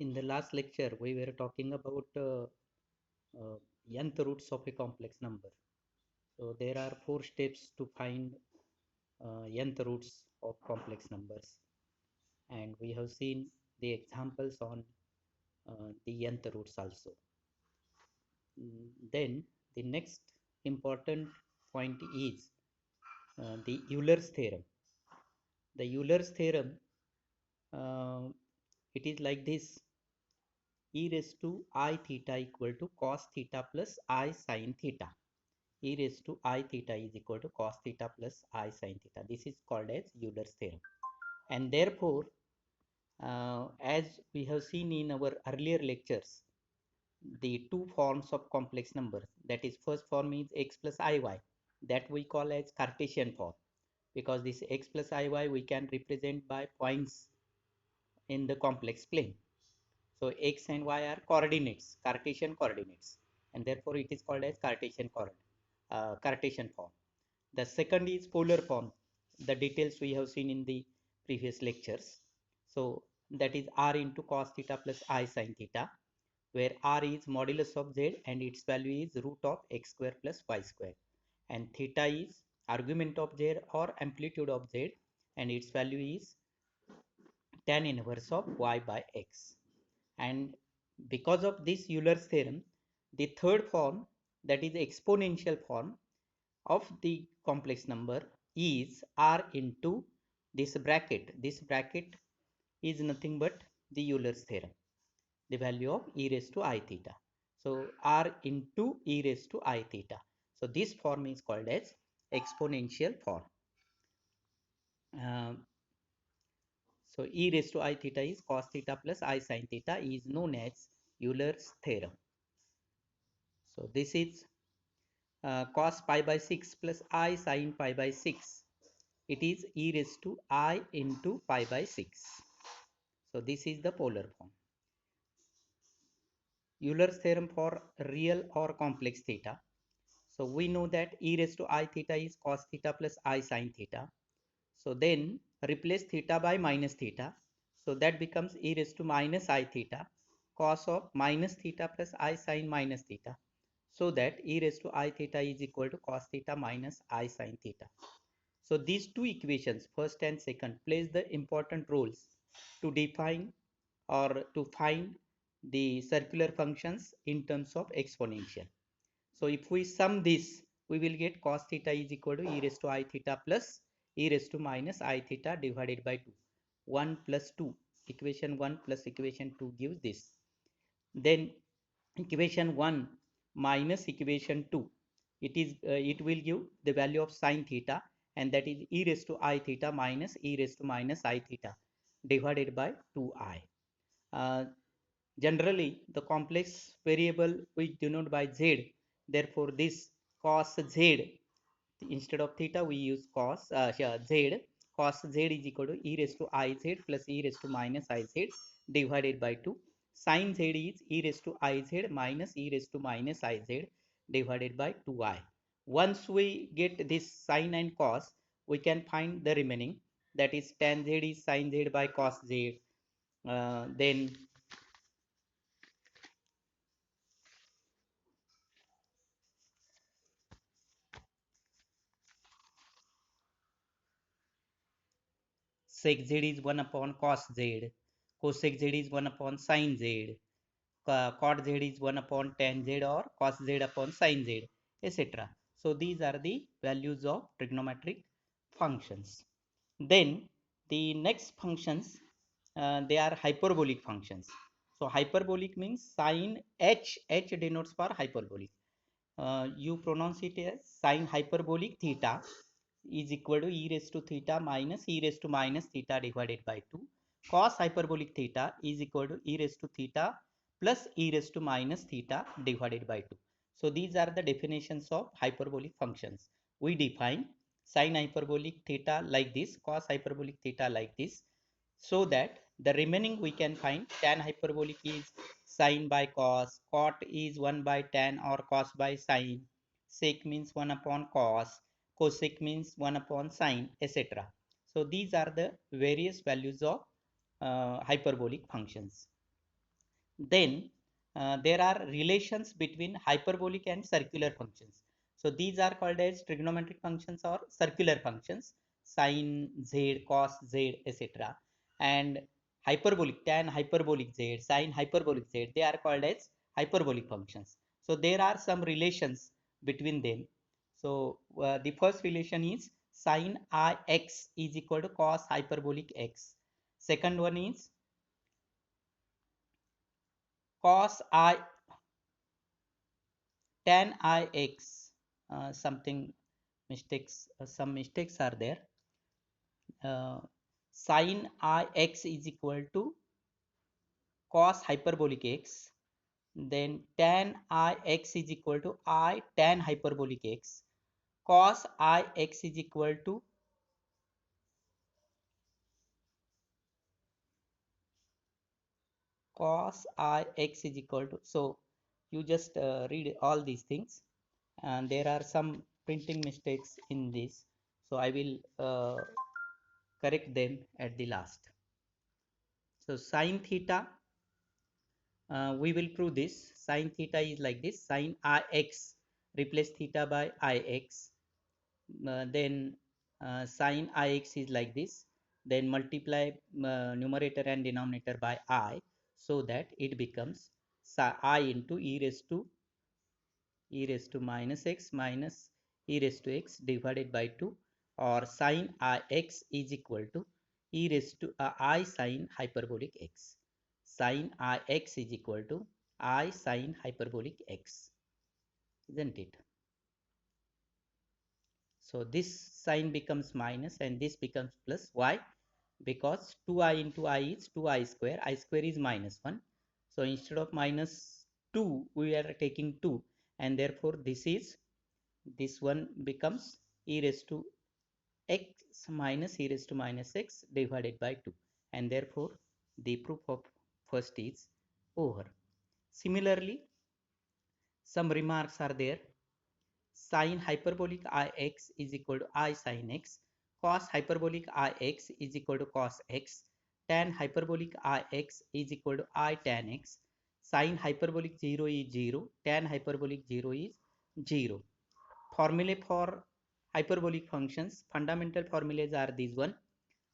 In the last lecture, we were talking about uh, nth roots of a complex number. So there are four steps to find nth roots of complex numbers, and we have seen the examples on the nth roots also. Then the next important point is the Euler's theorem. The Euler's theorem, uh, it is like this: e raised to I theta equal to cos theta plus I sin theta. E raised to I theta is equal to cos theta plus I sin theta. This is called as Euler's theorem. And therefore, as we have seen in our earlier lectures, the two forms of complex numbers, that is, first form is x plus iy, that we call as Cartesian form, because this x plus iy we can represent by points in the complex plane. So x and y are coordinates, Cartesian coordinates, and therefore it is called as Cartesian form. The second is polar form. The details we have seen in the previous lectures. So that is r into cos theta plus I sin theta, where r is modulus of z and its value is root of x square plus y square, and theta is argument of z or amplitude of z, and its value is tan inverse of y by x. And because of this Euler's theorem, the third form, that is exponential form of the complex number, is r into this bracket. This bracket is nothing but the Euler's theorem, the value of e raised to I theta. So r into e raised to I theta. So this form is called as exponential form. Uh, so e raised to I theta is cos theta plus I sin theta, is known as Euler's theorem. So this is cos pi by 6 plus I sin pi by 6. It is e raised to I into pi by 6. So this is the polar form. Euler's theorem for real or complex theta. So we know that e raised to I theta is cos theta plus I sin theta. So then replace theta by minus theta. So that becomes e raised to minus I theta cos of minus theta plus I sin minus theta. So that e raised to I theta is equal to cos theta minus I sin theta. So these two equations, first and second, plays the important roles to define or to find the circular functions in terms of exponential. So if we sum this, we will get cos theta is equal to e raised to I theta plus e raised to minus I theta divided by 2. 1 plus 2. Equation 1 plus equation 2 gives this. Then equation 1 minus equation 2, it will give the value of sine theta, and that is e raised to I theta minus e raised to minus I theta divided by 2i. Generally, the complex variable we denote by z, therefore this cos z, instead of theta we use cos z. Cos z is equal to e raised to iz plus e raised to minus iz divided by 2. Sin z is e raised to iz minus e raised to minus iz divided by 2i. Once we get this sin and cos, we can find the remaining, that is tan z is sin z by cos z. Then sec z is 1 upon cos z, cosec z is 1 upon sin z, cot z is 1 upon tan z or cos z upon sin z, etc. So these are the values of trigonometric functions. Then the next functions, they are hyperbolic functions. So hyperbolic means sin h denotes for hyperbolic. You pronounce it as sin hyperbolic theta is equal to e raised to theta minus e raised to minus theta divided by 2. Cos hyperbolic theta is equal to e raised to theta plus e raised to minus theta divided by 2. So these are the definitions of hyperbolic functions. We define sin hyperbolic theta like this, cos hyperbolic theta like this, so that the remaining we can find tan hyperbolic is sin by cos, cot is 1 by tan or cos by sin, sec means 1 upon cos, cosec means 1 upon sin, etc. So these are the various values of hyperbolic functions. Then there are relations between hyperbolic and circular functions. So these are called as trigonometric functions or circular functions, sine z, cos z, etc. And hyperbolic, tan hyperbolic z, sine hyperbolic z, they are called as hyperbolic functions. So there are some relations between them. So the first relation is sine I x is equal to cos hyperbolic x. Second one is cos I tan ix, something mistakes, some mistakes are there. Sin ix is equal to cos hyperbolic x, then tan ix is equal to I tan hyperbolic x, cos ix is equal to cos ix is equal to, so you just read all these things, and there are some printing mistakes in this, so I will correct them at the last. So sine theta, we will prove this. Sine theta is like this. Sine ix, replace theta by ix. Then sine ix is like this. Then multiply numerator and denominator by I, so that it becomes I into e raised to minus x minus e raised to x divided by 2, or sine ix is equal to e raised to I sine hyperbolic x. Sine ix is equal to I sine hyperbolic x, isn't it? So this sign becomes minus and this becomes plus. Why? Because 2i into I is 2i square. I square is minus 1. So instead of minus 2, we are taking 2. And therefore this one becomes e raised to x minus e raised to minus x divided by 2. And therefore the proof of first is over. Similarly, some remarks are there. Sin hyperbolic ix is equal to I sin x, cos hyperbolic ix is equal to cos x, tan hyperbolic ix is equal to I tan x, sin hyperbolic 0 is 0, tan hyperbolic 0 is 0. Formulae for hyperbolic functions, fundamental formulas are these one.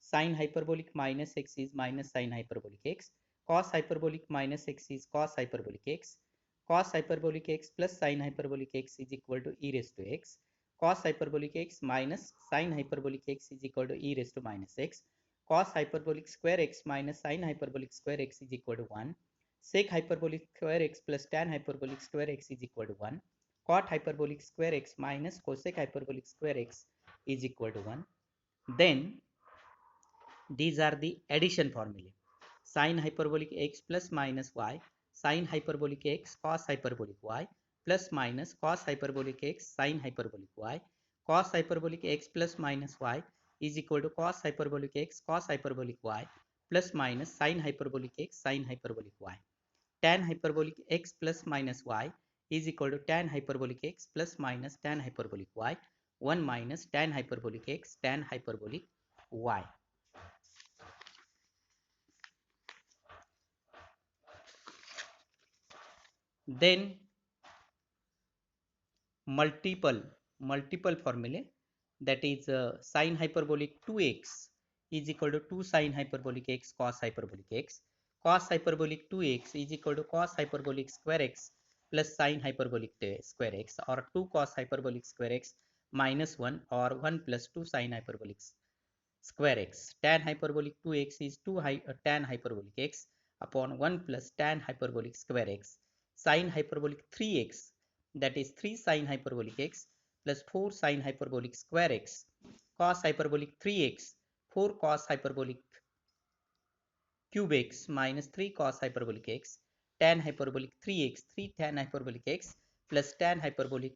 Sin hyperbolic minus x is minus sin hyperbolic x, cos hyperbolic minus x is cos hyperbolic x, cos hyperbolic x plus sin hyperbolic x is equal to e raised to x, cos hyperbolic x minus sin hyperbolic x is equal to e raised to minus x, cos hyperbolic square x minus sin hyperbolic square x is equal to 1, sec hyperbolic square x plus tan hyperbolic square x is equal to 1, cot hyperbolic square x minus cosec hyperbolic square x is equal to 1. Then these are the addition formulae. Sin hyperbolic x plus minus y, sin hyperbolic x cos hyperbolic y, plus minus cos hyperbolic x sin hyperbolic y, cos hyperbolic x plus minus y is equal to cos hyperbolic x cos hyperbolic y, plus minus sin hyperbolic x sin hyperbolic y. Tan hyperbolic x plus minus y is equal to tan hyperbolic x plus minus tan hyperbolic y, 1 minus tan hyperbolic x tan hyperbolic y. Then multiple formulae, that is sine hyperbolic 2x is equal to 2 sine hyperbolic x cos hyperbolic x, cos hyperbolic 2x is equal to cos hyperbolic square x plus sine hyperbolic square x, or 2 cos hyperbolic square x minus 1, or 1 plus 2 sine hyperbolic square x. Tan hyperbolic 2x is 2 tan hyperbolic x upon 1 plus tan hyperbolic square x. Sine hyperbolic 3x, that is 3 sine hyperbolic x plus 4 sine hyperbolic square x. Cos hyperbolic 3x, 4 cos hyperbolic cube x minus 3 cos hyperbolic x. Tan hyperbolic 3x, 3 tan hyperbolic x plus tan hyperbolic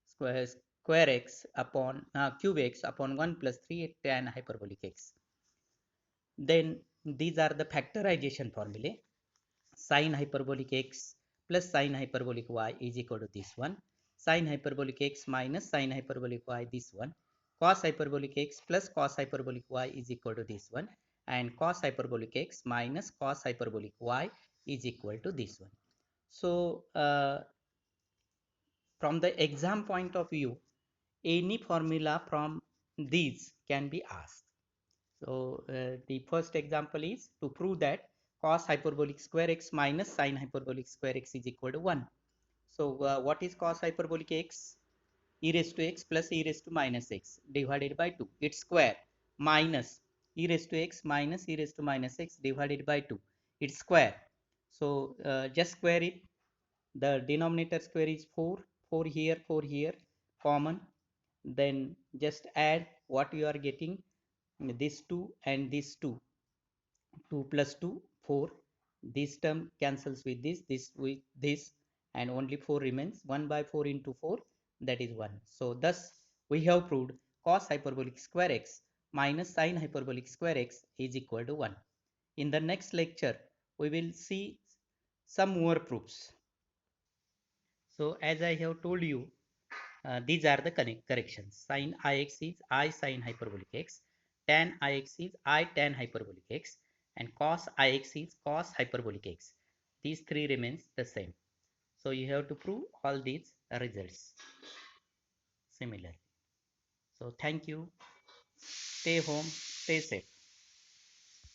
square x upon cube x upon 1 plus 3 tan hyperbolic x. Then these are the factorization formulae. Sine hyperbolic x plus sine hyperbolic y is equal to this one. Sine hyperbolic x minus sine hyperbolic y, this one. Cos hyperbolic x plus cos hyperbolic y is equal to this one. And cos hyperbolic x minus cos hyperbolic y is equal to this one. So from the exam point of view, any formula from these can be asked. So the first example is to prove that cos hyperbolic square x minus sin hyperbolic square x is equal to 1. So what is cos hyperbolic x? E raised to x plus e raised to minus x divided by 2. Its square minus e raised to x minus e raised to minus x divided by 2. Its square. So just square it. The denominator square is 4. 4 here, 4 here, common. Then just add what you are getting, this 2 and this 2. 2 plus 2, 4. This term cancels with this, and only 4 remains. 1 by 4 into 4, that is 1. So thus we have proved cos hyperbolic square x minus sin hyperbolic square x is equal to 1. In the next lecture, we will see some more proofs. So as I have told you, these are the corrections. Sin ix is I sin hyperbolic x, tan ix is I tan hyperbolic x, and cos ix is cos hyperbolic x. These three remains the same. So you have to prove all these results similarly. So thank you. Stay home, stay safe.